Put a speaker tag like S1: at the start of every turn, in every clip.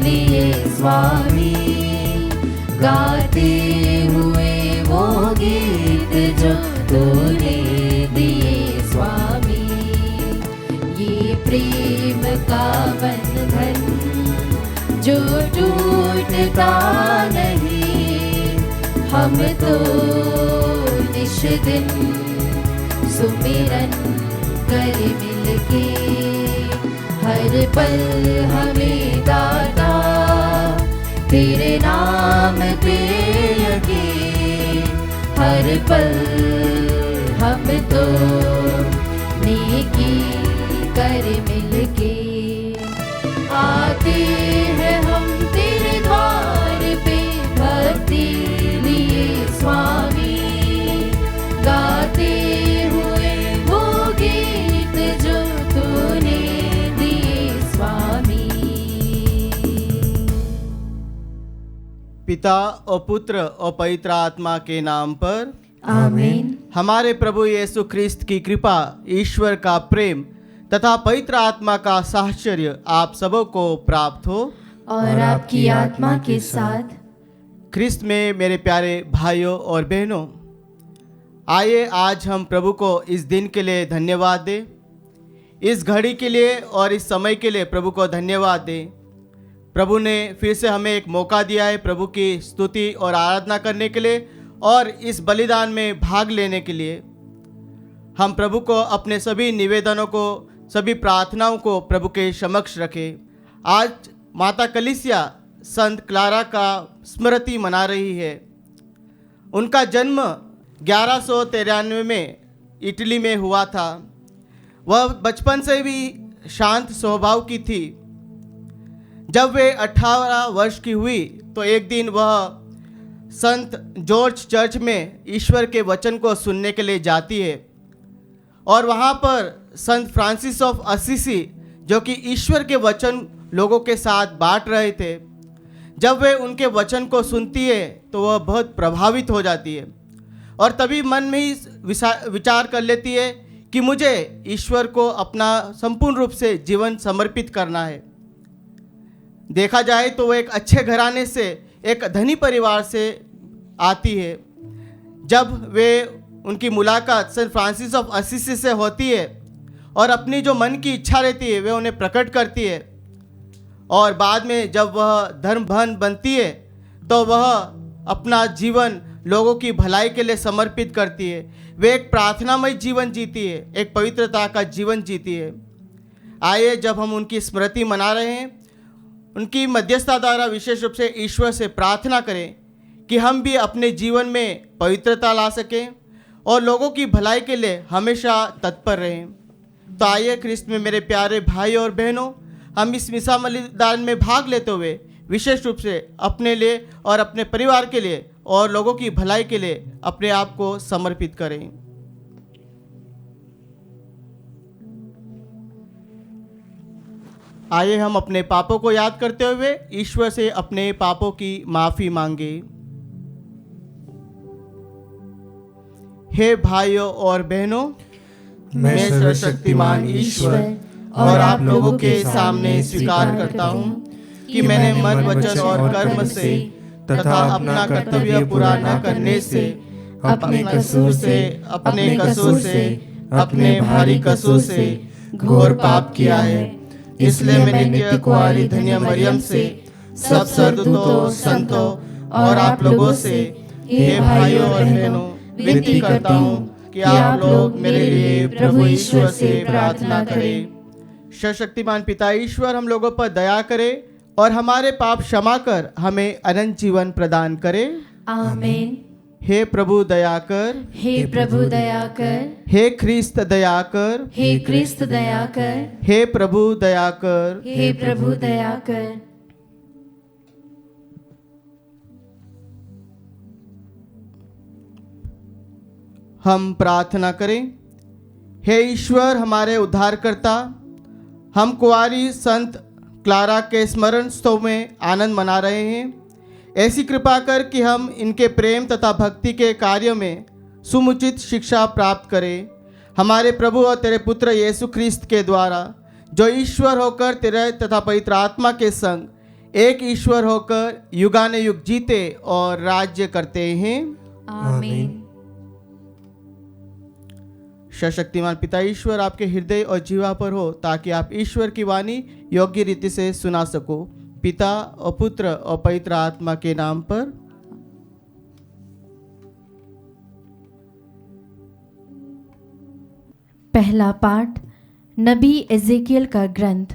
S1: लिए स्वामी, गाते हुए वो गीत जो तूने दिए स्वामी। ये प्रेम का बंधन जो टूटता नहीं, हम तो निश दिन सुमिरन कर मिलके, हर पल हमें दाता तेरे नाम पे यकीन, हर पल हम तो नेकी कर मिलके। आते हैं हम तेरे द्वार पे भक्ति लिए स्वामी, गाते हुए वो गीत जो तूने दिए स्वामी।
S2: पिता और पुत्र और पवित्र आत्मा के नाम पर
S1: आमीन।
S2: हमारे प्रभु यीशु ख्रिस्त की कृपा, ईश्वर का प्रेम तथा पवित्र आत्मा का साहचर्य आप सबों को प्राप्त हो
S1: और आपकी आत्मा के साथ।
S2: ख्रिस्त में मेरे प्यारे भाइयों और बहनों, आइए आज हम प्रभु को इस दिन के लिए धन्यवाद दें, इस घड़ी के लिए और इस समय के लिए प्रभु को धन्यवाद दें। प्रभु ने फिर से हमें एक मौका दिया है प्रभु की स्तुति और आराधना करने के लिए और इस बलिदान में भाग लेने के लिए। हम प्रभु को अपने सभी निवेदनों को, सभी प्रार्थनाओं को प्रभु के समक्ष रखें। आज माता कलीसिया संत क्लारा का स्मृति मना रही है। उनका जन्म 1193 में इटली में हुआ था। वह बचपन से भी शांत स्वभाव की थी। जब वे 18 वर्ष की हुई तो एक दिन वह संत जॉर्ज चर्च में ईश्वर के वचन को सुनने के लिए जाती है और वहाँ पर संत फ्रांसिस ऑफ असीसी, जो कि ईश्वर के वचन लोगों के साथ बांट रहे थे, जब वे उनके वचन को सुनती है तो वह बहुत प्रभावित हो जाती है और तभी मन में ही विचार कर लेती है कि मुझे ईश्वर को अपना संपूर्ण रूप से जीवन समर्पित करना है। देखा जाए तो वह एक अच्छे घराने से, एक धनी परिवार से आती है। जब वे उनकी मुलाकात सेंट फ्रांसिस ऑफ असीसी से होती है और अपनी जो मन की इच्छा रहती है वे उन्हें प्रकट करती है और बाद में जब वह धर्मभन बनती है तो वह अपना जीवन लोगों की भलाई के लिए समर्पित करती है। वे एक प्रार्थनामय जीवन जीती है, एक पवित्रता का जीवन जीती है। आइए जब हम उनकी स्मृति मना रहे हैं, उनकी मध्यस्थता द्वारा विशेष रूप से ईश्वर से प्रार्थना करें कि हम भी अपने जीवन में पवित्रता ला सकें और लोगों की भलाई के लिए हमेशा तत्पर रहें। तो आइए ख्रिस्त में मेरे प्यारे भाई और बहनों, हम इस मिसा बलिदान में भाग लेते हुए विशेष रूप से अपने लिए और अपने परिवार के लिए और लोगों की भलाई के लिए अपने आप को समर्पित करें। आइए हम अपने पापों को याद करते हुए ईश्वर से अपने पापों की माफ़ी मांगे। हे भाइयों और बहनों, मैं सर्वशक्तिमान ईश्वर और आप लोगों के सामने स्वीकार करता हूँ कि मैंने मन, वचन और कर्म से तथा अपना कर्तव्य पूरा न करने से, अपने कसूर से, अपने भारी कसूर से घोर पाप किया है। इसलिए मैंने नित्य कुंवारी धन्य मरियम से, सब सद्दूतों, संतों और आप लोगों से, हे भाइयों और बहनों, विनती करता हूँ कि आप लोग मेरे लिए प्रभु ईश्वर से प्रार्थना करें। सर्वशक्तिमान पिता ईश्वर हम लोगों पर दया करे और हमारे पाप क्षमा कर हमें अनंत जीवन प्रदान करे।
S1: आमीन।
S2: हे प्रभु दया कर,
S1: हे प्रभु दया कर,
S2: हे ख्रिस्त दया कर,
S1: हे ख्रिस्त दया कर,
S2: हे प्रभु दया कर,
S1: हे प्रभु दया कर।
S2: हम प्रार्थना करें। हे ईश्वर हमारे उद्धारकर्ता, हम कुंवारी संत क्लारा के स्मरण स्तव में आनंद मना रहे हैं। ऐसी कृपा कर कि हम इनके प्रेम तथा भक्ति के कार्य में समुचित शिक्षा प्राप्त करें। हमारे प्रभु और तेरे पुत्र यीशु ख्रिस्त के द्वारा, जो ईश्वर होकर तेरे तथा पवित्र आत्मा के संग एक ईश्वर होकर युगाने युग जीते और राज्य करते हैं।
S1: आमीन।
S2: सशक्तिमान पिता ईश्वर आपके हृदय और जीवा पर हो, ताकि आप ईश्वर की वाणी योग्य रीति से सुना सको। पिता और पुत्र और पवित्र आत्मा के नाम पर।
S1: पहला पाठ नबी एजेकियल का ग्रंथ,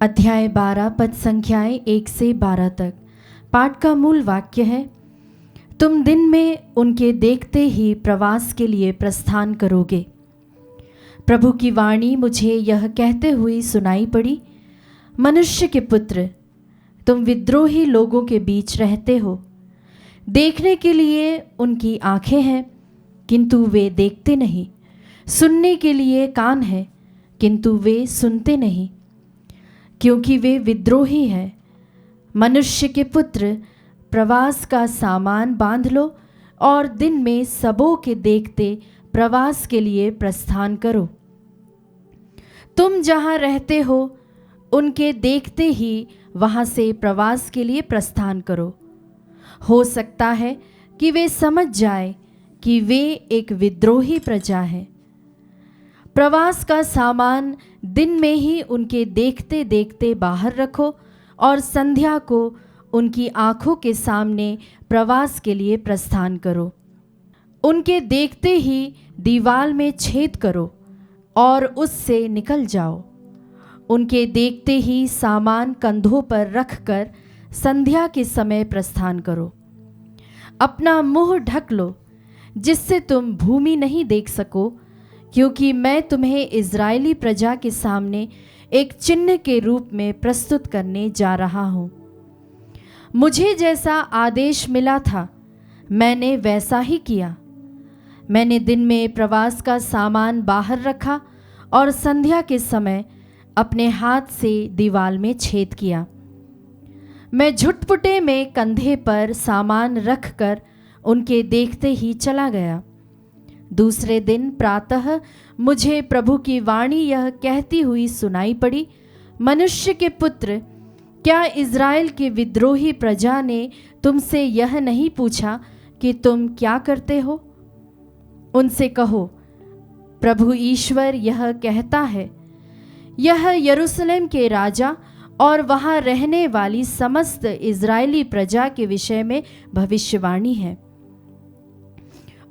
S1: अध्याय 12 पद संख्याएं 1 से 12 तक। पाठ का मूल वाक्य है, तुम दिन में उनके देखते ही प्रवास के लिए प्रस्थान करोगे। प्रभु की वाणी मुझे यह कहते हुए सुनाई पड़ी, मनुष्य के पुत्र, तुम विद्रोही लोगों के बीच रहते हो। देखने के लिए उनकी आंखें हैं, किंतु वे देखते नहीं। सुनने के लिए कान हैं, किंतु वे सुनते नहीं, क्योंकि वे विद्रोही हैं। मनुष्य के पुत्र, प्रवास का सामान बांध लो और दिन में सबों के देखते प्रवास के लिए प्रस्थान करो। तुम जहाँ रहते हो उनके देखते ही वहाँ से प्रवास के लिए प्रस्थान करो। हो सकता है कि वे समझ जाए कि वे एक विद्रोही प्रजा है। प्रवास का सामान दिन में ही उनके देखते देखते बाहर रखो और संध्या को उनकी आंखों के सामने प्रवास के लिए प्रस्थान करो। उनके देखते ही दीवाल में छेद करो और उससे निकल जाओ। उनके देखते ही सामान कंधों पर रखकर संध्या के समय प्रस्थान करो। अपना मुंह ढक लो, जिससे तुम भूमि नहीं देख सको, क्योंकि मैं तुम्हें इज़राइली प्रजा के सामने एक चिन्ह के रूप में प्रस्तुत करने जा रहा हूँ। मुझे जैसा आदेश मिला था मैंने वैसा ही किया। मैंने दिन में प्रवास का सामान बाहर रखा और संध्या के समय अपने हाथ से दीवाल में छेद किया। मैं झुटपुटे में कंधे पर सामान रखकर उनके देखते ही चला गया। दूसरे दिन प्रातः मुझे प्रभु की वाणी यह कहती हुई सुनाई पड़ी, मनुष्य के पुत्र, क्या इज़राइल के विद्रोही प्रजा ने तुमसे यह नहीं पूछा कि तुम क्या करते हो? उनसे कहो, प्रभु ईश्वर यह कहता है, यह यरूशलेम के राजा और वहाँ रहने वाली समस्त इज़राइली प्रजा के विषय में भविष्यवाणी है।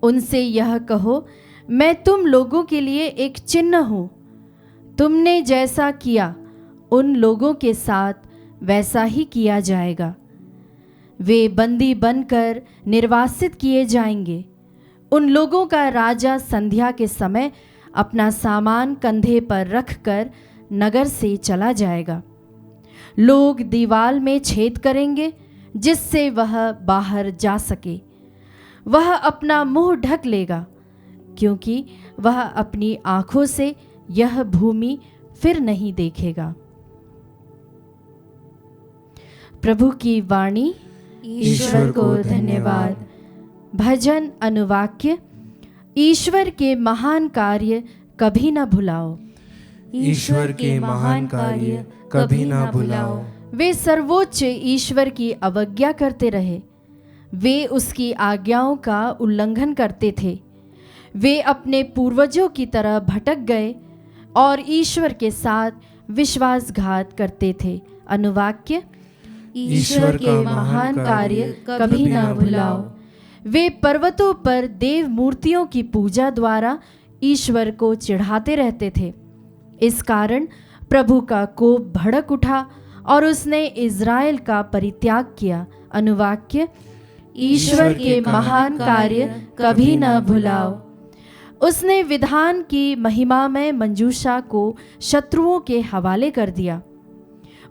S1: उनसे यह कहो, मैं तुम लोगों के लिए एक चिन्ह हूँ। तुमने जैसा किया उन लोगों के साथ वैसा ही किया जाएगा। वे बंदी बनकर निर्वासित किए जाएंगे। उन लोगों का राजा संध्या के समय अपना सामान कंधे पर रखकर नगर से चला जाएगा। लोग दीवाल में छेद करेंगे जिससे वह बाहर जा सके। वह अपना मुंह ढक लेगा, क्योंकि वह अपनी आंखों से यह भूमि फिर नहीं देखेगा। प्रभु की वाणी। ईश्वर को धन्यवाद। भजन अनुवाक्य, ईश्वर के महान कार्य कभी न भुलाओ।
S3: ईश्वर के महान कार्य कभी ना भुलाओ।
S1: वे सर्वोच्च ईश्वर की अवज्ञा करते रहे। वे उसकी आज्ञाओं का उल्लंघन करते थे। वे अपने पूर्वजों की तरह भटक गए और ईश्वर के साथ विश्वासघात करते थे। अनुवाक्य, ईश्वर के महान कार्य कभी न भुलाओ। वे पर्वतों पर देव मूर्तियों की पूजा द्वारा ईश्वर को चिढ़ाते रहते थे। इस कारण प्रभु का कोप भड़क उठा और उसने इज़राइल का परित्याग किया। अनुवाक्य, ईश्वर के महान कार्य कभी न भुलाओ। उसने विधान की महिमामय मंजूषा को शत्रुओं के हवाले कर दिया।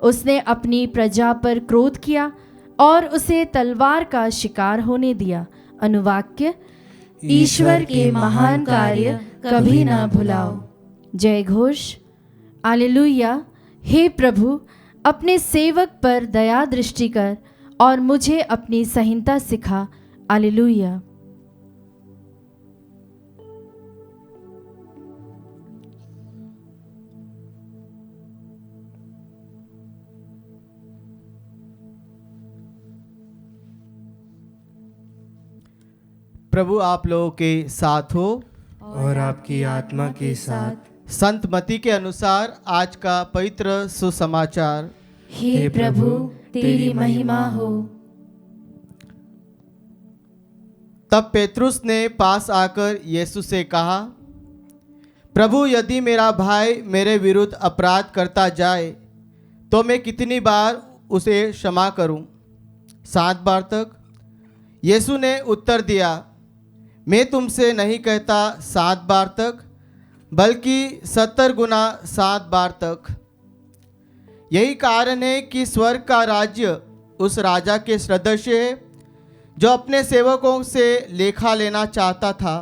S1: उसने अपनी प्रजा पर क्रोध किया और उसे तलवार का शिकार होने दिया। अनुवाक्य, ईश्वर के महान कार्य कभी न भुलाओ। जय घोष। हालेलुया। हे प्रभु, अपने सेवक पर दया दृष्टि कर और मुझे अपनी संहिता सिखा। हालेलुया।
S2: प्रभु आप लोगों के साथ हो
S3: और आपकी आत्मा के साथ।
S2: संत मती के अनुसार आज का पवित्र सुसमाचार।
S1: हे प्रभु तेरी महिमा हो।
S2: तब पेतरुस ने पास आकर यीशु से कहा, प्रभु यदि मेरा भाई मेरे विरुद्ध अपराध करता जाए तो मैं कितनी बार उसे क्षमा करूं? 7 बार तक? यीशु ने उत्तर दिया, मैं तुमसे नहीं कहता 7 बार तक, बल्कि 70 गुना 7 बार तक। यही कारण है कि स्वर्ग का राज्य उस राजा के सदृश है जो अपने सेवकों से लेखा लेना चाहता था।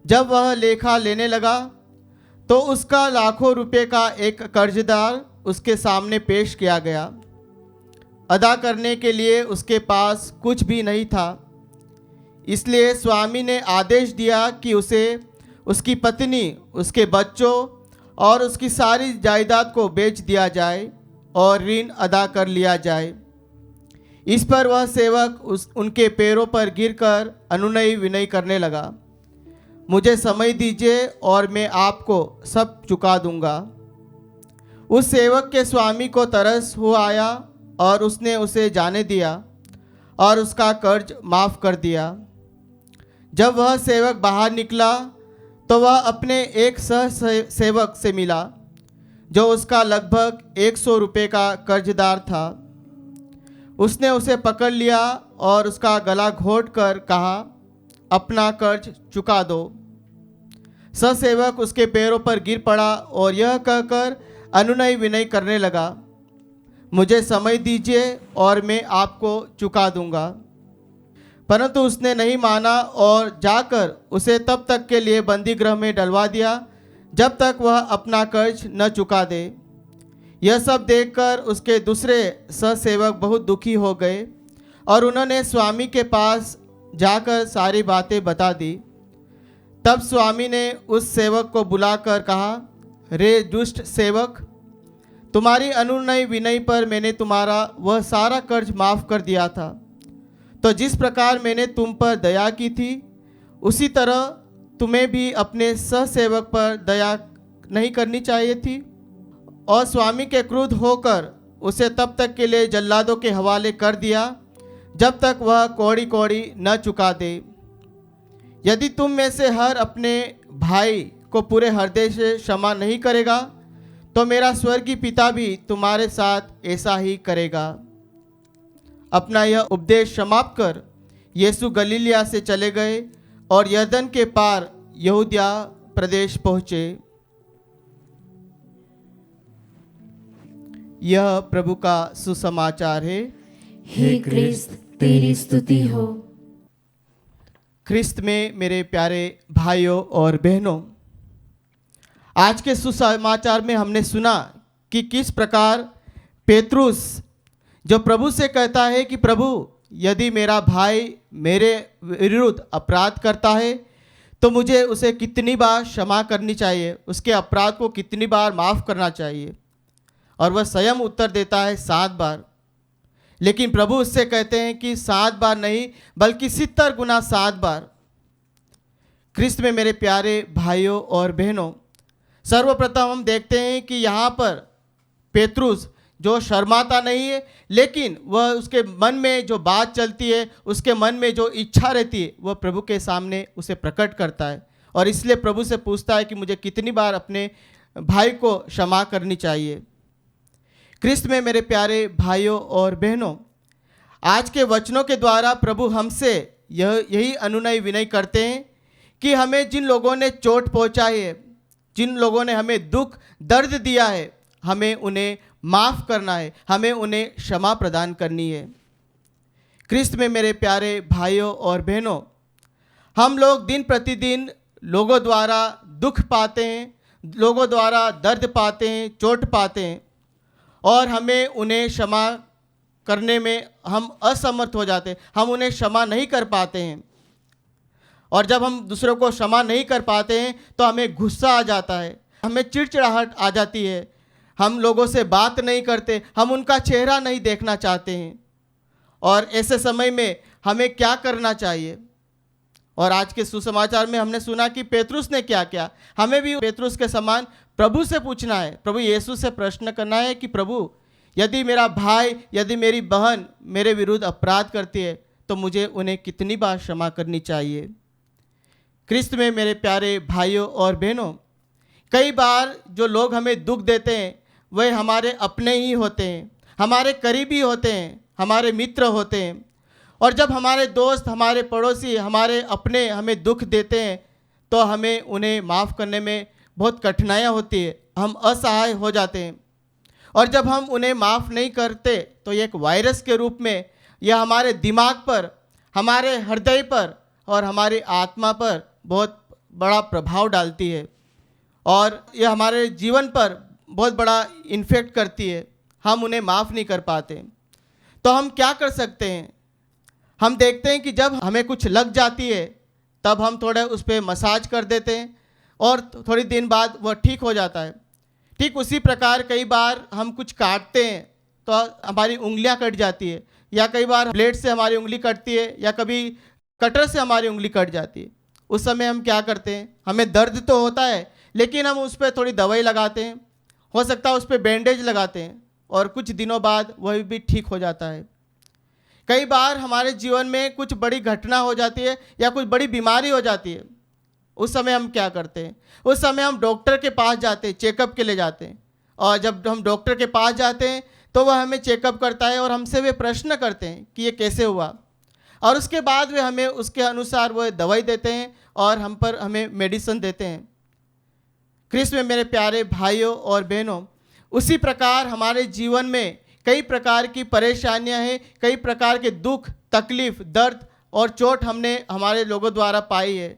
S2: जब वह लेखा लेने लगा तो उसका लाखों रुपए का एक कर्जदार उसके सामने पेश किया गया। अदा करने के लिए उसके पास कुछ भी नहीं था। इसलिए स्वामी ने आदेश दिया कि उसे, उसकी पत्नी, उसके बच्चों और उसकी सारी जायदाद को बेच दिया जाए और ऋण अदा कर लिया जाए। इस पर वह सेवक उनके पैरों पर गिरकर अनुनय विनय करने लगा, मुझे समय दीजिए और मैं आपको सब चुका दूंगा। उस सेवक के स्वामी को तरस हो आया और उसने उसे जाने दिया और उसका कर्ज माफ़ कर दिया। जब वह सेवक बाहर निकला तो वह अपने एक सह सेवक से मिला जो उसका लगभग 100 रुपये का कर्जदार था। उसने उसे पकड़ लिया और उसका गला घोंट कर कहा, अपना कर्ज चुका दो। सहसेवक उसके पैरों पर गिर पड़ा और यह कहकर अनुनय विनय करने लगा, मुझे समय दीजिए और मैं आपको चुका दूंगा। परंतु उसने नहीं माना और जाकर उसे तब तक के लिए बंदी गृह में डलवा दिया जब तक वह अपना कर्ज न चुका दे। यह सब देखकर उसके दूसरे सहसेवक बहुत दुखी हो गए और उन्होंने स्वामी के पास जाकर सारी बातें बता दी। तब स्वामी ने उस सेवक को बुलाकर कहा, रे दुष्ट सेवक, तुम्हारी अनुनय विनय पर मैंने तुम्हारा वह सारा कर्ज माफ़ कर दिया था। तो जिस प्रकार मैंने तुम पर दया की थी उसी तरह तुम्हें भी अपने सहसेवक पर दया नहीं करनी चाहिए थी? और स्वामी के क्रुद्ध होकर उसे तब तक के लिए जल्लादों के हवाले कर दिया जब तक वह कौड़ी कौड़ी न चुका दे। यदि तुम में से हर अपने भाई को पूरे हृदय से क्षमा नहीं करेगा तो मेरा स्वर्गीय पिता भी तुम्हारे साथ ऐसा ही करेगा। अपना यह उपदेश समाप्त कर यीशु गलीलिया से चले गए और यरदन के पार यहूदिया प्रदेश पहुँचे। यह प्रभु का सुसमाचार है।
S1: हे क्रिस्त तेरी स्तुति हो।
S2: ख्रिस्त में मेरे प्यारे भाइयों और बहनों, आज के सुसमाचार में हमने सुना कि किस प्रकार पेतरुस जो प्रभु से कहता है कि प्रभु यदि मेरा भाई मेरे विरुद्ध अपराध करता है तो मुझे उसे कितनी बार क्षमा करनी चाहिए, उसके अपराध को कितनी बार माफ़ करना चाहिए। और वह स्वयं उत्तर देता है 7 बार। लेकिन प्रभु उससे कहते हैं कि 7 बार नहीं बल्कि 70 गुना 7 बार। ख्रिस्त में मेरे प्यारे भाइयों और बहनों, सर्वप्रथम हम देखते हैं कि यहाँ पर पेतरुस जो शर्माता नहीं है, लेकिन वह उसके मन में जो बात चलती है, उसके मन में जो इच्छा रहती है, वह प्रभु के सामने उसे प्रकट करता है। और इसलिए प्रभु से पूछता है कि मुझे कितनी बार अपने भाई को क्षमा करनी चाहिए। ख्रिस्त में मेरे प्यारे भाइयों और बहनों, आज के वचनों के द्वारा प्रभु हमसे यही अनुनय विनय करते हैं कि हमें जिन लोगों ने चोट पहुंचाई है, जिन लोगों ने हमें दुख दर्द दिया है, हमें उन्हें माफ़ करना है, हमें उन्हें क्षमा प्रदान करनी है। ख्रिस्त में मेरे प्यारे भाइयों और बहनों, हम लोग दिन प्रतिदिन लोगों द्वारा दुख पाते हैं, लोगों द्वारा दर्द पाते हैं, चोट पाते हैं और हमें उन्हें क्षमा करने में हम असमर्थ हो जाते हैं, हम उन्हें क्षमा नहीं कर पाते हैं। और जब हम दूसरों को क्षमा नहीं कर पाते हैं तो हमें गुस्सा आ जाता है, हमें चिड़चिड़ाहट आ जाती है, हम लोगों से बात नहीं करते, हम उनका चेहरा नहीं देखना चाहते हैं। और ऐसे समय में हमें क्या करना चाहिए? और आज के सुसमाचार में हमने सुना कि पेतरुस ने क्या किया। हमें भी पेतरुस के समान प्रभु से पूछना है, प्रभु यीशु से प्रश्न करना है कि प्रभु, यदि मेरा भाई, यदि मेरी बहन मेरे विरुद्ध अपराध करती है तो मुझे उन्हें कितनी बार क्षमा करनी चाहिए। क्रिस्त में मेरे प्यारे भाइयों और बहनों, कई बार जो लोग हमें दुख देते हैं वह हमारे अपने ही होते हैं, हमारे करीबी होते हैं, हमारे मित्र होते हैं। और जब हमारे दोस्त, हमारे पड़ोसी, हमारे अपने हमें दुख देते हैं तो हमें उन्हें माफ़ करने में बहुत कठिनाइयाँ होती है, हम असहाय हो जाते हैं। और जब हम उन्हें माफ़ नहीं करते तो ये एक वायरस के रूप में यह हमारे दिमाग पर, हमारे हृदय पर और हमारी आत्मा पर बहुत बड़ा प्रभाव डालती है और यह हमारे जीवन पर बहुत बड़ा इन्फेक्ट करती है। हम उन्हें माफ़ नहीं कर पाते। तो हम क्या कर सकते हैं? हम देखते हैं कि जब हमें कुछ लग जाती है तब हम थोड़ा उस पर मसाज कर देते हैं और थोड़ी दिन बाद वह ठीक हो जाता है। ठीक उसी प्रकार कई बार हम कुछ काटते हैं तो हमारी उंगलियां कट जाती है, या कई बार ब्लेड से हमारी उंगली कटती है, या कभी कटर से हमारी उंगली कट जाती है। उस समय हम क्या करते हैं? हमें दर्द तो होता है लेकिन हम उस पर थोड़ी दवाई लगाते हैं, हो सकता है उस पर बैंडेज लगाते हैं और कुछ दिनों बाद वह भी ठीक हो जाता है। कई बार हमारे जीवन में कुछ बड़ी घटना हो जाती है या कुछ बड़ी बीमारी हो जाती है। उस समय हम क्या करते हैं? उस समय हम डॉक्टर के पास जाते हैं, चेकअप के लिए जाते हैं। और जब हम डॉक्टर के पास जाते हैं तो वह हमें चेकअप करता है और हमसे वे प्रश्न करते हैं कि ये कैसे हुआ, और उसके बाद वे हमें उसके अनुसार वह दवाई देते हैं और हमें मेडिसिन देते हैं। क्रिस्त में मेरे प्यारे भाइयों और बहनों, उसी प्रकार हमारे जीवन में कई प्रकार की परेशानियां हैं, कई प्रकार के दुख, तकलीफ, दर्द और चोट हमने हमारे लोगों द्वारा पाई है।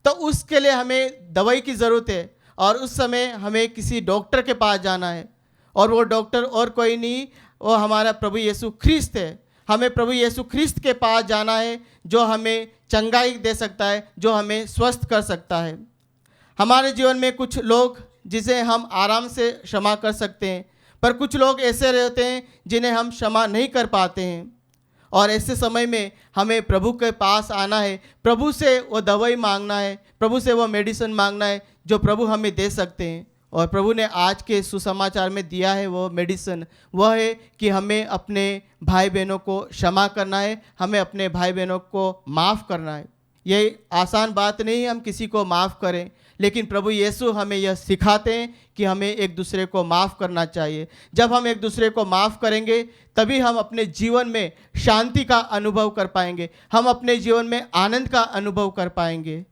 S2: तो उसके लिए हमें दवाई की ज़रूरत है और उस समय हमें किसी डॉक्टर के पास जाना है, और वो डॉक्टर और कोई नहीं, वो हमारा प्रभु यीशु ख्रिस्त है। हमें प्रभु यीशु ख्रिस्त के पास जाना है जो हमें चंगाई दे सकता है, जो हमें स्वस्थ कर सकता है। हमारे जीवन में कुछ लोग जिसे हम आराम से क्षमा कर सकते हैं, पर कुछ लोग ऐसे रहते हैं जिन्हें हम क्षमा नहीं कर पाते हैं। और ऐसे समय में हमें प्रभु के पास आना है, प्रभु से वो दवाई मांगना है, प्रभु से वो मेडिसिन मांगना है जो प्रभु हमें दे सकते हैं। और प्रभु ने आज के सुसमाचार में दिया है वो मेडिसिन, वह है कि हमें अपने भाई बहनों को क्षमा करना है, हमें अपने भाई बहनों को माफ़ करना है। ये आसान बात नहीं है हम किसी को माफ़ करें, लेकिन प्रभु यीशु हमें यह सिखाते हैं कि हमें एक दूसरे को माफ़ करना चाहिए। जब हम एक दूसरे को माफ़ करेंगे तभी हम अपने जीवन में शांति का अनुभव कर पाएंगे, हम अपने जीवन में आनंद का अनुभव कर पाएंगे।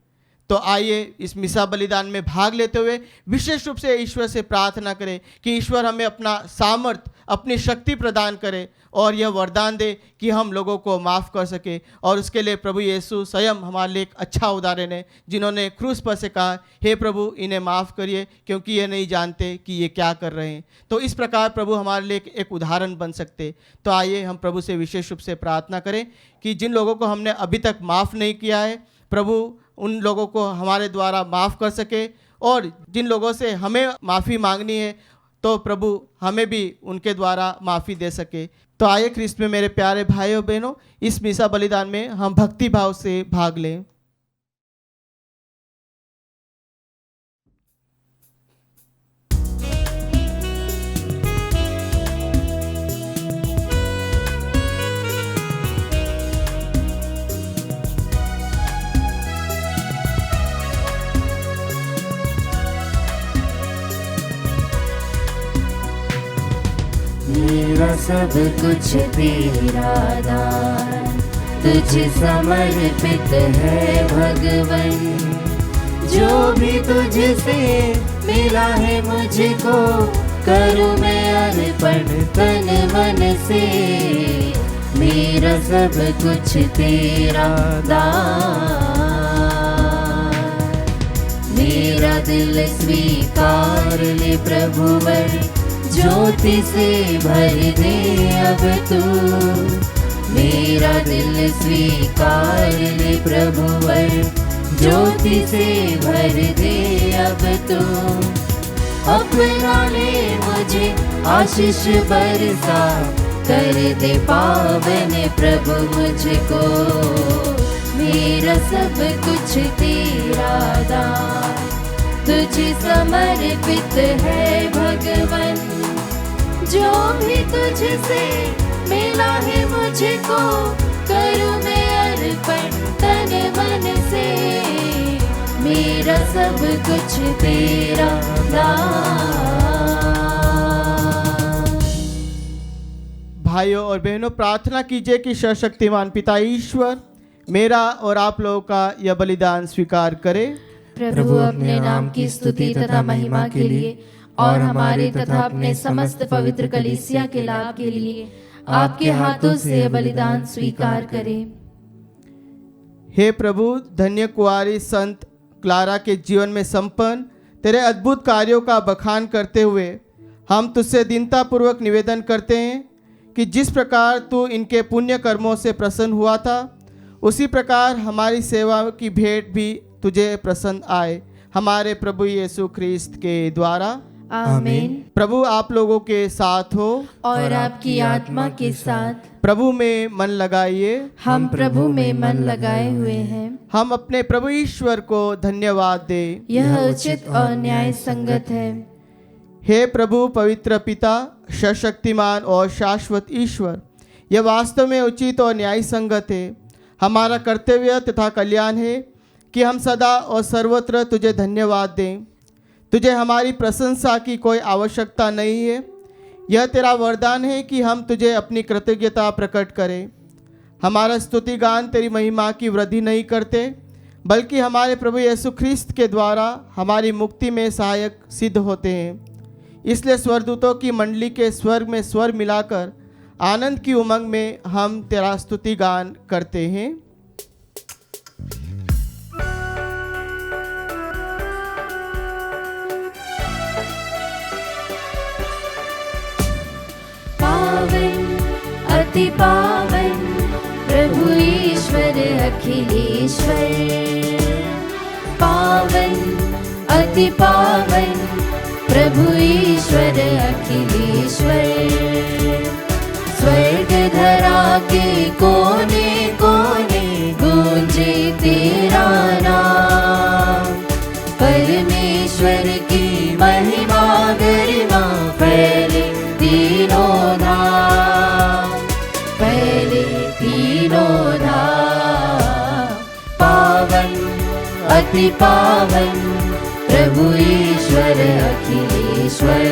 S2: तो आइए इस मिसा बलिदान में भाग लेते हुए विशेष रूप से ईश्वर से प्रार्थना करें कि ईश्वर हमें अपना सामर्थ्य, अपनी शक्ति प्रदान करे और यह वरदान दे कि हम लोगों को माफ़ कर सके। और उसके लिए प्रभु यीशु स्वयं हमारे लिए एक अच्छा उदाहरण है, जिन्होंने क्रूस पर से कहा, हे प्रभु इन्हें माफ़ करिए क्योंकि ये नहीं जानते कि ये क्या कर रहे हैं। तो इस प्रकार प्रभु हमारे लिए एक उदाहरण बन सकते। तो आइए हम प्रभु से विशेष रूप से प्रार्थना करें कि जिन लोगों को हमने अभी तक माफ़ नहीं किया है, प्रभु उन लोगों को हमारे द्वारा माफ़ कर सके, और जिन लोगों से हमें माफ़ी मांगनी है तो प्रभु हमें भी उनके द्वारा माफ़ी दे सके। तो आइए ख्रिस्त में मेरे प्यारे भाइयों बहनों, इस मिसा बलिदान में हम भक्ति भाव से भाग लें।
S4: मेरा सब कुछ तेरा दान, तुझे समर्पित है भगवन। जो भी तुझसे मिला है मुझको, करूँ मैं अर्पण तन मन से। मेरा सब कुछ तेरा दान, मेरा दिल स्वीकार ले प्रभुवर, ज्योति से भर दे अब तू। मेरा दिल स्वीकार ले प्रभुवर, ज्योति से भर दे अब तू। अपना ले मुझे आशीष बरसा, कर दे पावन प्रभु मुझको। मेरा सब कुछ तेरा दान, तुझे समर्पित है भगवन। जो भी तुझसे मिला है मुझको, करूँ मैं अर्पण तन मन से, मेरा सब कुछ तेरा दान।
S2: भाइयों और बहनों, प्रार्थना कीजिए कि सर्वशक्तिमान पिता ईश्वर मेरा और आप लोगों का यह बलिदान स्वीकार करे।
S4: प्रभु अपने नाम की स्तुति तथा महिमा के लिए और हमारे तथा अपने समस्त पवित्र कलीसिया के लाभ के लिए आपके हाथों से यह बलिदान स्वीकार करे।
S2: हे प्रभु, धन्य कुंवारी संत क्लारा के जीवन में संपन्न तेरे अद्भुत कार्यों का बखान करते हुए हम तुझसे दीनतापूर्वक निवेदन करते हैं कि जिस प्रकार तू इनके पुण्य कर्मों से प्रसन्न हुआ था, उसी प्रकार हमारी सेवा की भेंट भी तुझे प्रसन्न आए, हमारे प्रभु यीशु ख्रिस्त के द्वारा।
S4: आमीन।
S2: प्रभु आप लोगों के साथ हो
S4: और आपकी आत्मा के साथ।
S2: प्रभु में मन लगाइए।
S4: हम प्रभु में मन लगाए हुए हैं।
S2: हम अपने प्रभु ईश्वर को धन्यवाद दें।
S4: यह उचित और न्याय संगत है।
S2: हे प्रभु पवित्र पिता, सशक्तिमान और शाश्वत ईश्वर, यह वास्तव में उचित और न्याय संगत है। हमारा कर्तव्य तथा कल्याण है कि हम सदा और सर्वत्र तुझे धन्यवाद दें। तुझे हमारी प्रशंसा की कोई आवश्यकता नहीं है। यह तेरा वरदान है कि हम तुझे अपनी कृतज्ञता प्रकट करें। हमारा स्तुति गान तेरी महिमा की वृद्धि नहीं करते, बल्कि हमारे प्रभु यीशु ख्रिस्त के द्वारा हमारी मुक्ति में सहायक सिद्ध होते हैं। इसलिए स्वर्गदूतों की मंडली के स्वर्ग में स्वर मिलाकर आनंद की उमंग में हम तेरा स्तुति गान करते हैं।
S4: अति पावन प्रभु ईश्वर अखिलेश्वर, पावन अति पावन प्रभु ईश्वर अखिलेश्वर। स्वर्ग धरा के कोने कोने गूंजे तेरा नाम। परमेश्वर की महिमा गरिमा फैले तीनों धाम, फैले तीनों धाम। पावन अति पावन प्रभु ईश्वर अखिलेश्वर।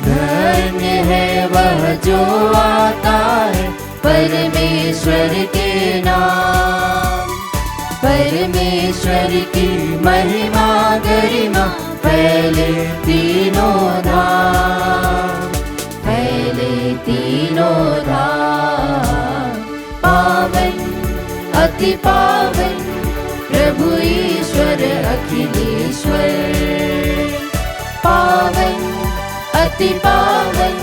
S4: धन्य है वह जो आता है परमेश्वर के नाम। परमेश्वर की महिमा गरिमा फैले तीनों धाम, फैले तीनों धाम। पावन अति पावन प्रभु ईश्वर अखिलेश्वर। पावन अति पावन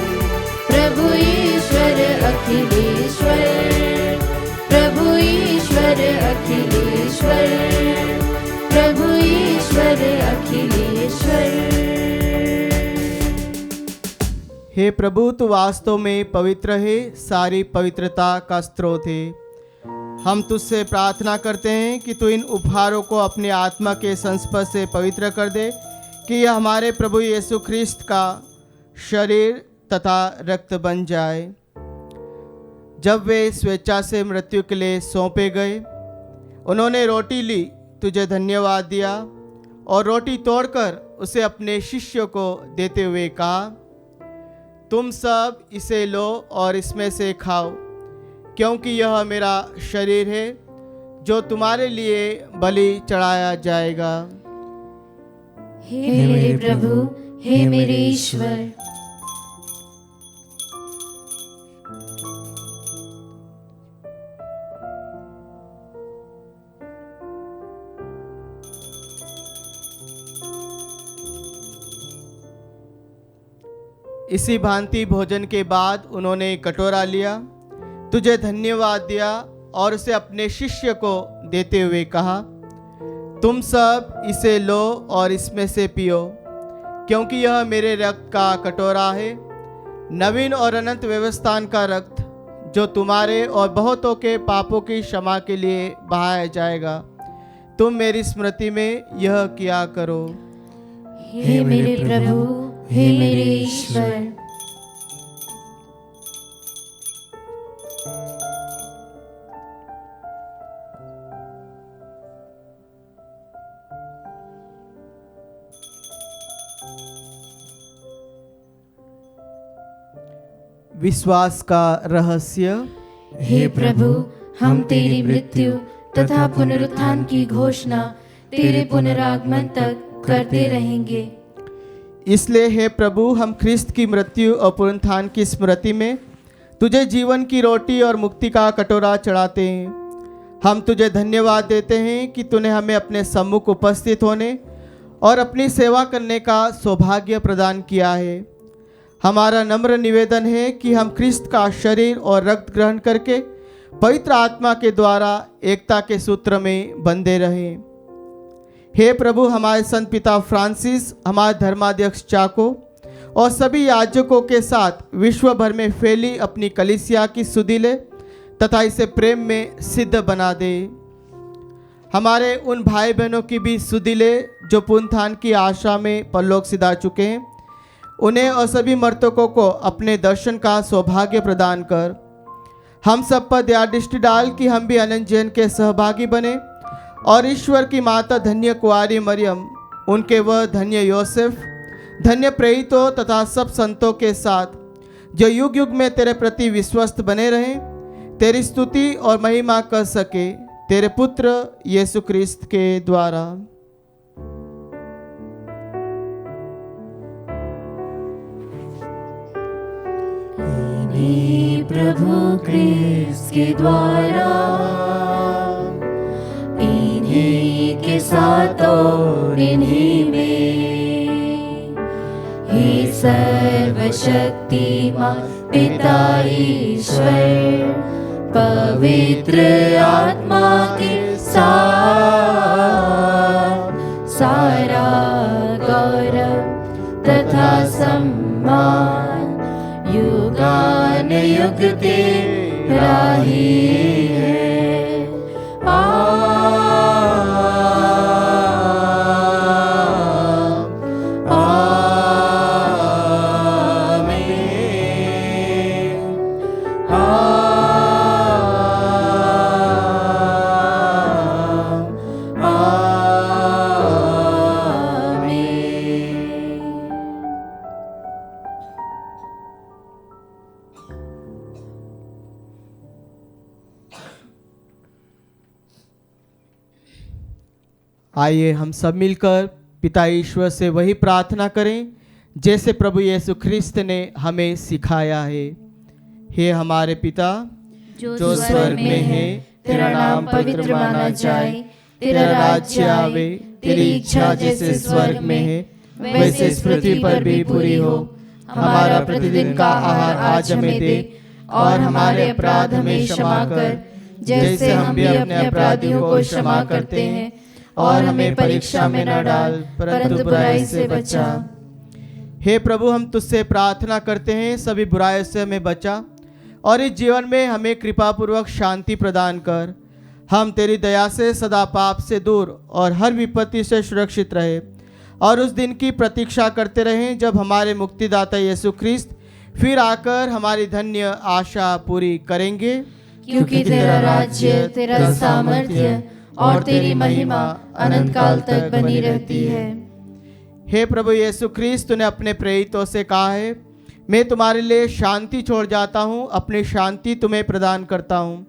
S4: प्रभु ईश्वर अखिलेश्वर। प्रभु ईश्वर अखिलेश्वर। प्रभु ईश्वर अखिलेश्वर।
S2: हे प्रभु, तू वास्तव में पवित्र है, सारी पवित्रता का स्रोत है। हम तुझसे प्रार्थना करते हैं कि तू इन उपहारों को अपनी आत्मा के संस्पर्श से पवित्र कर दे, कि यह हमारे प्रभु यीशु ख्रिस्त का शरीर तथा रक्त बन जाए। जब वे स्वेच्छा से मृत्यु के लिए सौंपे गए, उन्होंने रोटी ली, तुझे धन्यवाद दिया और रोटी तोड़कर उसे अपने शिष्यों को देते हुए कहा, तुम सब इसे लो और इसमें से खाओ, क्योंकि यह मेरा शरीर है जो तुम्हारे लिए बलि चढ़ाया जाएगा।
S4: हे मेरे प्रभु, हे मेरे ईश्वर।
S2: इसी भांति भोजन के बाद उन्होंने कटोरा लिया, तुझे धन्यवाद दिया और उसे अपने शिष्य को देते हुए कहा, तुम सब इसे लो और इसमें से पियो, क्योंकि यह मेरे रक्त का कटोरा है, नवीन और अनंत व्यवस्थान का रक्त, जो तुम्हारे और बहुतों के पापों की क्षमा के लिए बहाया जाएगा। तुम मेरी स्मृति में यह किया करो।
S4: हे मेरे प्रभु, हे मेरे ईश्वर।
S2: विश्वास का रहस्य।
S4: हे प्रभु, हम तेरी मृत्यु तथा पुनरुत्थान की घोषणा तेरे पुनरागमन तक करते रहेंगे।
S2: इसलिए हे प्रभु, हम ख्रिस्त की मृत्यु और पुनरुत्थान की स्मृति में तुझे जीवन की रोटी और मुक्ति का कटोरा चढ़ाते हैं। हम तुझे धन्यवाद देते हैं कि तूने हमें अपने सम्मुख उपस्थित होने और अपनी सेवा करने का सौभाग्य प्रदान किया है। हमारा नम्र निवेदन है कि हम ख्रिस्त का शरीर और रक्त ग्रहण करके पवित्र आत्मा के द्वारा एकता के सूत्र में बंधे रहें। हे प्रभु, हमारे संत पिता फ्रांसिस, हमारे धर्माध्यक्ष चाको और सभी याजकों के साथ विश्व भर में फैली अपनी कलीसिया की सुधि ले तथा इसे प्रेम में सिद्ध बना दे। हमारे उन भाई बहनों की भी सुधि ले जो पुनरुत्थान की आशा में परलोक सिधा चुके हैं। उन्हें और सभी मर्तकों को अपने दर्शन का सौभाग्य प्रदान कर। हम सब पर दया दृष्टि डाल कि हम भी अनंत जीवन के सहभागी बने और ईश्वर की माता धन्य कुंवारी मरियम, उनके वह धन्य योसेफ, धन्य प्रेरितों तथा सब संतों के साथ जो युग युग में तेरे प्रति विश्वस्त बने रहें, तेरी स्तुति और महिमा कर सके, तेरे पुत्र यीशु क्रिस्त के द्वारा।
S4: प्रभु क्रिस्त के द्वारा, इन्हीं के साथ और इन्हीं में, हे सर्वशक्तिमान पिता ईश्वर, पवित्र आत्मा के साथ सारा गौरव तथा सम्मान युगान युग तेरा ही है।
S2: आइए हम सब मिलकर पिता ईश्वर से वही प्रार्थना करें जैसे प्रभु यीशु ख्रिस्त ने हमें सिखाया है। हे हमारे पिता जो स्वर्ग में है, तेरा नाम पवित्र माना जाए, तेरा राज्य आवे, तेरी इच्छा जैसे स्वर्ग में है वैसे इस पृथ्वी पर भी पूरी हो। हमारा प्रतिदिन का आहार आज हमें दे और हमारे अपराध हमें क्षमा कर जैसे हम भी अपने अपराधियों को क्षमा करते हैं, और हमें परीक्षा में न डाल परंतु बुराई से बचा। हे प्रभु, हम तुझसे प्रार्थना करते हैं सभी बुराइयों से हमें बचा और इस जीवन में हमें कृपा पूर्वक शांति प्रदान कर। हम तेरी दया से सदा पाप से दूर और हर विपत्ति से सुरक्षित रहे और उस दिन की प्रतीक्षा करते रहें जब हमारे मुक्तिदाता यीशु ख्रिस्त फिर आकर हमारी धन्य आशा पूरी करेंगे।
S4: क्योंकि तेरा राज्य, तेरा सामर्थ्य और तेरी महिमा अनंत काल तक बनी रहती है।
S2: हे प्रभु यीशु ख्रिस्त, तूने अपने प्रेरितों से कहा है, मैं तुम्हारे लिए शांति छोड़ जाता हूँ, अपनी शांति तुम्हें प्रदान करता हूँ।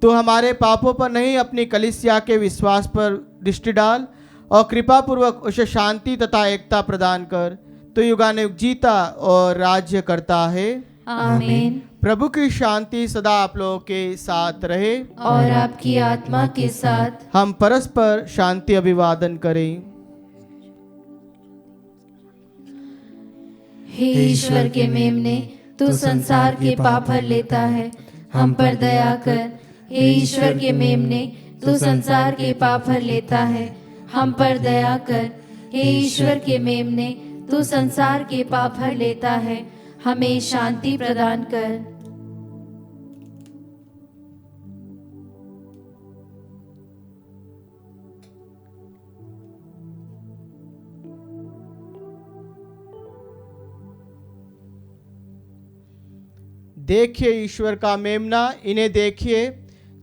S2: तू हमारे पापों पर नहीं अपनी कलीसिया के विश्वास पर दृष्टि डाल और कृपा पूर्वक उसे शांति तथा एकता प्रदान कर। तू युगानुयुग जीता और राज्य करता है।
S4: आमीन।
S2: प्रभु की शांति सदा आप लोगों के साथ रहे
S4: और आपकी आत्मा के साथ।
S2: हम परस्पर शांति अभिवादन करें।
S4: हे ईश्वर के मेमने, तू संसार के पाप हर लेता है, हम पर दया कर। हे ईश्वर के मेमने, तू संसार के पाप हर लेता है, हम पर दया कर। हे ईश्वर के मेमने, तू संसार के पाप हर लेता है, हमें शांति प्रदान कर।
S2: देखिए ईश्वर का मेमना, इन्हें देखिए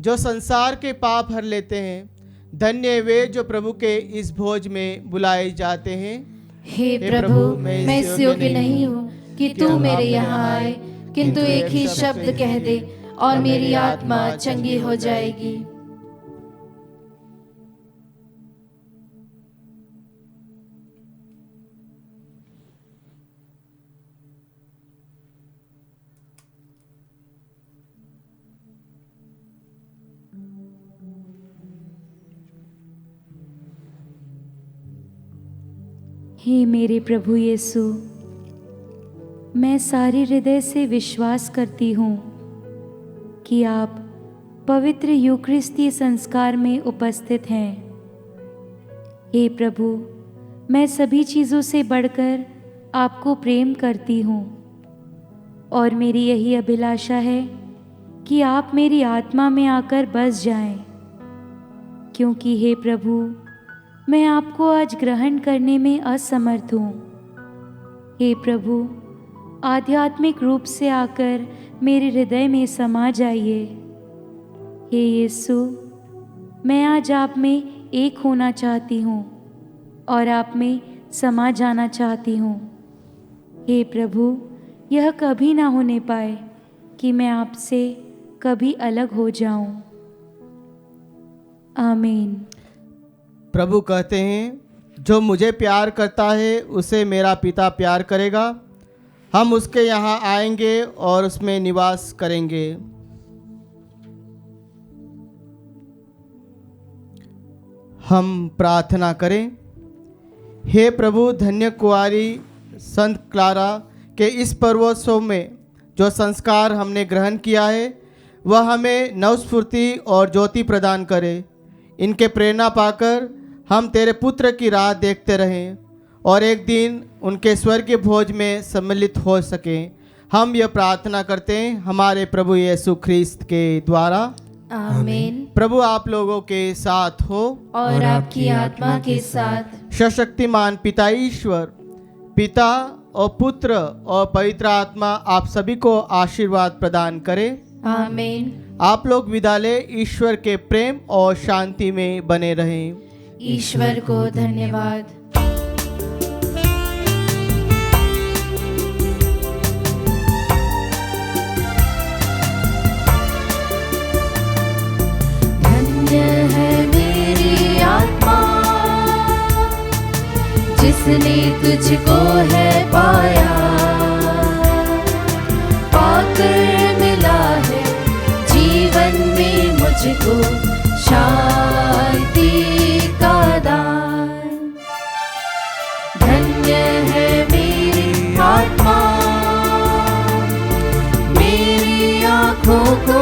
S2: जो संसार के पाप हर लेते हैं। धन्य वे जो प्रभु के इस भोज में बुलाए जाते हैं।
S4: हे प्रभु, मैं इस योग्य नहीं हूँ कि तू मेरे यहाँ आए, किंतु एक ही शब्द कह दे और मेरी आत्मा चंगी हो जाएगी।
S5: हे मेरे प्रभु यीशु, मैं सारे हृदय से विश्वास करती हूँ कि आप पवित्र यूकरिस्ती संस्कार में उपस्थित हैं। हे प्रभु, मैं सभी चीज़ों से बढ़कर आपको प्रेम करती हूँ और मेरी यही अभिलाषा है कि आप मेरी आत्मा में आकर बस जाएं, क्योंकि हे प्रभु, मैं आपको आज ग्रहण करने में असमर्थ हूँ। हे प्रभु, आध्यात्मिक रूप से आकर मेरे हृदय में समा जाइए। हे यीशु, मैं आज आप में एक होना चाहती हूँ और आप में समा जाना चाहती हूँ। हे प्रभु, यह कभी ना होने पाए कि मैं आपसे कभी अलग हो जाऊँ। आमीन।
S2: प्रभु कहते हैं, जो मुझे प्यार करता है उसे मेरा पिता प्यार करेगा। हम उसके यहाँ आएंगे और उसमें निवास करेंगे। हम प्रार्थना करें। हे प्रभु, धन्य कुंवारी संत क्लारा के इस पर्वोत्सव में जो संस्कार हमने ग्रहण किया है, वह हमें नवस्फूर्ति और ज्योति प्रदान करे। इनके प्रेरणा पाकर हम तेरे पुत्र की राह देखते रहें और एक दिन उनके स्वर्गीय भोज में सम्मिलित हो सकें। हम यह प्रार्थना करते हैं हमारे प्रभु यीशु ख्रिस्त के द्वारा।
S4: आमीन।
S2: प्रभु आप लोगों के साथ हो
S4: और आपकी आत्मा के साथ।
S2: सशक्तिमान पिता ईश्वर, पिता और पुत्र और पवित्र आत्मा आप सभी को आशीर्वाद प्रदान करे।
S4: आमीन।
S2: आप लोग विदा ले ईश्वर के प्रेम और शांति में बने रहें।
S4: ईश्वर को धन्यवाद। धन्य है मेरी आत्मा जिसने तुझको है पाया, पाकर मिला है जीवन में मुझको शांति का दान। धन्य है मेरी आत्मा, मेरी आँखों को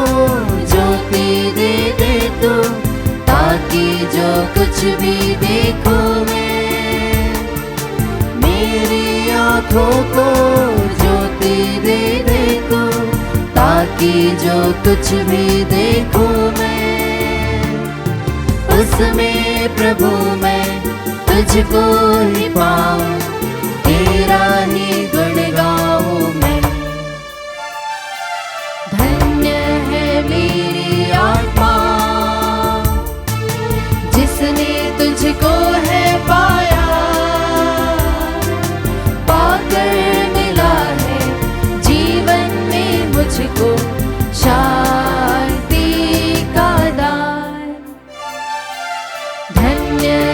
S4: ज्योति दे दे तू, ताकि जो कुछ भी देखूं मैं, मेरी आँखों को ज्योति दे दे तू, ताकि जो कुछ भी देखूं मैं, उसमें प्रभु मैं तुझको ही पाऊं, तेरा ही गुण गाऊं मैं। धन्य है मेरी आत्मा जिसने तुझको है पाया, पाकर मिला है जीवन में मुझको शांति का दान। धन्य